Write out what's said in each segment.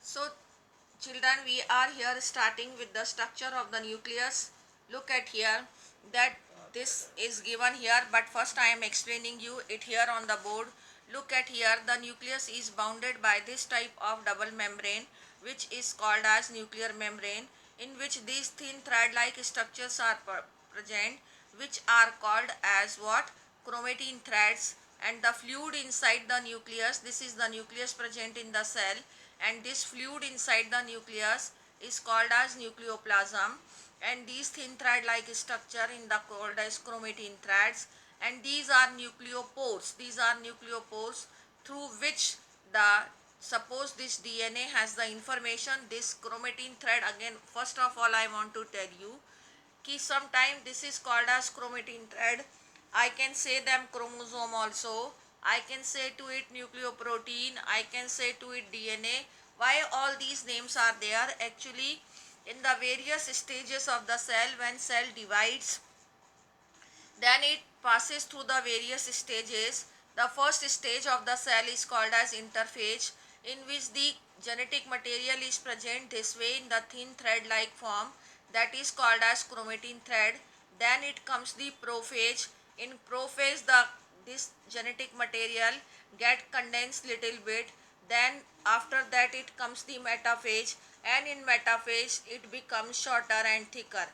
So children, we are here starting with the structure of the nucleus. Look at here that this is given here, but first I am explaining you it here on the board. Look at here, the nucleus is bounded by this type of double membrane, which is called as nuclear membrane, in which these thin thread like structures are present, which are called as what? Chromatin threads. And the fluid inside the nucleus, this is the nucleus present in the cell, and this fluid inside the nucleus is called as nucleoplasm, and these thin thread like structure in the called as chromatin threads, and these are nucleopores through which the, suppose this DNA has the information, this chromatin thread, again first of all I want to tell you कि sometime this is called as chromatin thread. I can say them chromosome also. I can say to it nucleoprotein. I can say to it DNA. Why all these names are there? Actually, in the various stages of the cell, when cell divides, then it passes through the various stages. The first stage of the cell is called as interphase, in which the genetic material is present this way in the thin thread like form, that is called as chromatin thread. Then it comes the prophase. In prophase, the this genetic material get condensed little bit. Then after that it comes the metaphase, and in metaphase it becomes shorter and thicker.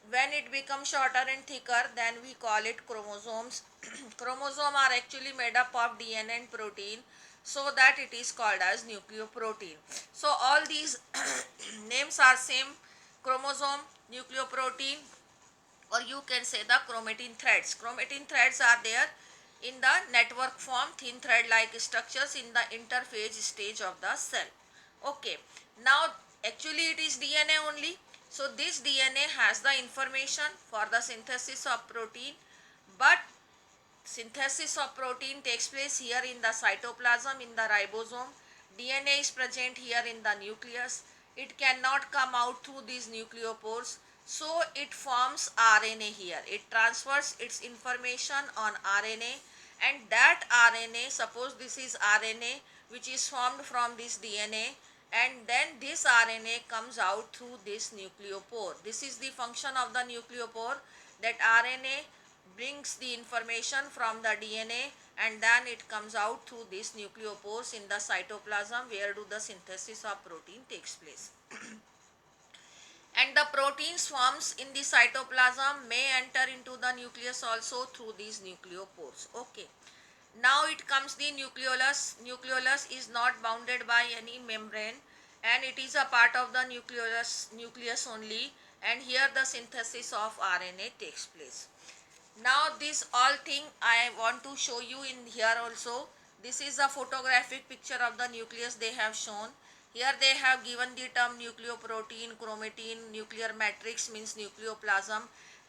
When it becomes shorter and thicker, then we call it chromosomes. Chromosome are actually made up of DNA and protein, so that it is called as nucleoprotein. So all these names are same: chromosome, nucleoprotein, or you can say the chromatin threads. Chromatin threads are there in the network form, thin thread like structures in the interphase stage of the cell. Okay, now actually it is DNA only. So this DNA has the information for the synthesis of protein, but synthesis of protein takes place here in the cytoplasm, in the ribosome. DNA is present here in the nucleus. It cannot come out through these nucleopores, so it forms RNA here. It transfers its information on RNA, and that RNA, suppose this is RNA which is formed from this DNA, and then this RNA comes out through this nucleopore. This is the function of the nucleopore, that RNA brings the information from the DNA, and then it comes out through these nucleopores in the cytoplasm, where do the synthesis of protein takes place. And the proteins forms in the cytoplasm may enter into the nucleus also through these nucleopores. Okay. Now it comes the nucleolus. Nucleolus is not bounded by any membrane, and it is a part of the nucleus only, and here the synthesis of RNA takes place. Now this all thing I want to show you in here also. This is a photographic picture of the nucleus they have shown. Here they have given the term nucleoprotein, chromatin, nuclear matrix means nucleoplasm,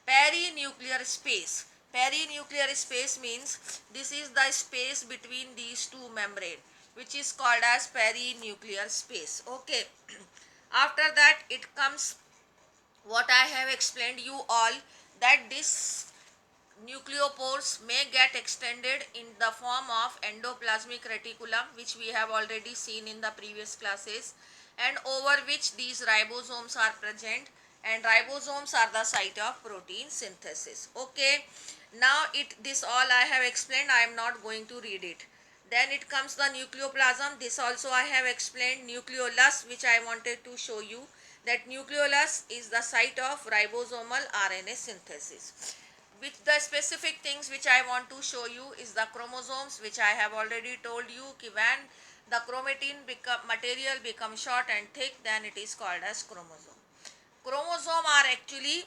perinuclear space. Perinuclear space means this is the space between these two membrane, which is called as perinuclear space. Okay. After that it comes what I have explained you all, that this nucleopores may get extended in the form of endoplasmic reticulum, which we have already seen in the previous classes, and over which these ribosomes are present, and ribosomes are the site of protein synthesis. Okay, now this all I have explained, I am not going to read it. Then it comes the nucleoplasm. This also I have explained. Nucleolus, which I wanted to show you, that nucleolus is the site of ribosomal RNA synthesis. With the specific things which I want to show you is the chromosomes, which I have already told you ki when the chromatin material becomes short and thick, then it is called as chromosome. Chromosome are actually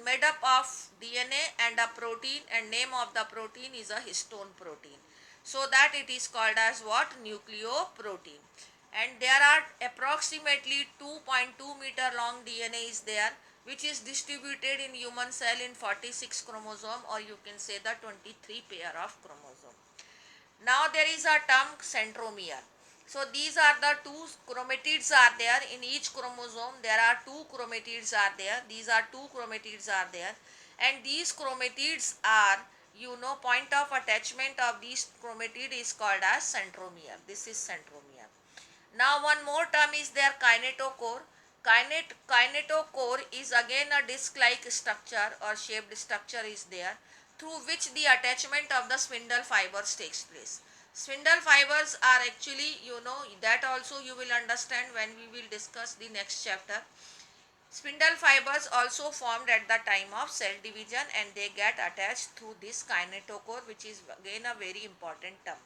made up of DNA and a protein, and name of the protein is a histone protein. So that it is called as what? Nucleoprotein. And there are approximately 2.2 meter long DNA is there, which is distributed in human cell in 46 chromosome, or you can say the 23 pair of chromosome. Now there is a term centromere. So these are the two chromatids are there in each chromosome. There are two chromatids are there. These are two chromatids are there, and these chromatids are, you know, point of attachment of these chromatid is called as centromere. This is centromere. Now one more term is there, kinetochore. Kinetochore is again a disc-like structure or shaped structure is there, through which the attachment of the spindle fibers takes place. Spindle fibers are actually, that also you will understand when we will discuss the next chapter. Spindle fibers also formed at the time of cell division, and they get attached through this kinetochore, which is again a very important term.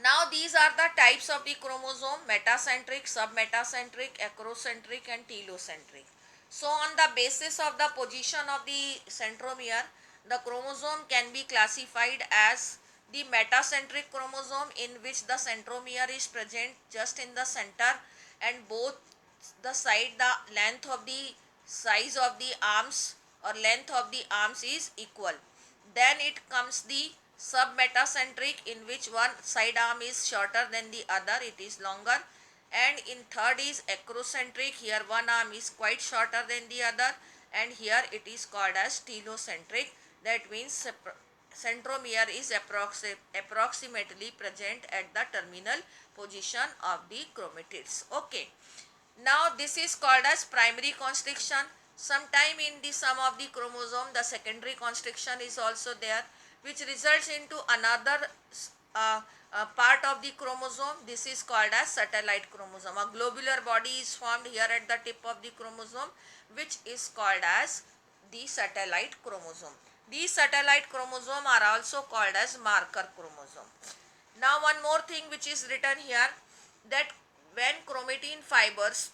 Now these are the types of the chromosome: metacentric, submetacentric, acrocentric and telocentric. So on the basis of the position of the centromere, the chromosome can be classified as the metacentric chromosome, in which the centromere is present just in the center, and both the side, the length of the size of the arms or length of the arms is equal. Then it comes the submetacentric, in which one side arm is shorter than the other, it is longer. And in third is acrocentric, here one arm is quite shorter than the other, and here it is called as telocentric. That means centromere is approximately present at the terminal position of the chromatids. Okay. Now this is called as primary constriction. Sometime in the some of the chromosome, the secondary constriction is also there, which results into another part of the chromosome. This is called as satellite chromosome. A globular body is formed here at the tip of the chromosome, which is called as the satellite chromosome. These satellite chromosome are also called as marker chromosome. Now one more thing which is written here, that when chromatin fibers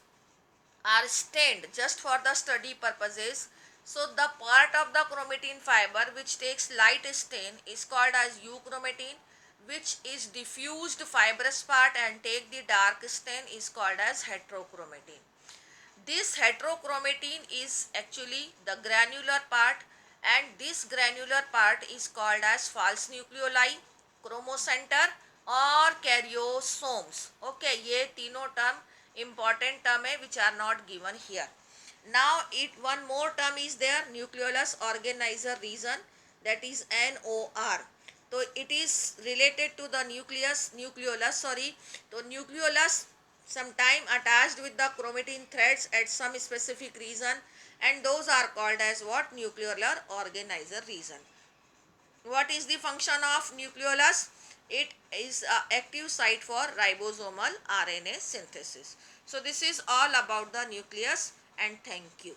are stained just for the study purposes, so the part of the chromatin fiber which takes light stain is called as euchromatin, which is diffused fibrous part and take the dark stain is called as heterochromatin. This heterochromatin is actually the granular part, and this granular part is called as false nucleoli, chromocenter or karyosomes. Okay, ये तीनों term important term है which are not given here. Now one more term is there, nucleolus organizer region, that is NOR. So it is related to the nucleolus. So nucleolus sometime attached with the chromatin threads at some specific region, and those are called as what? Nucleolar organizer region. What is the function of nucleolus? It is an active site for ribosomal RNA synthesis. So this is all about the nucleus, and thank you.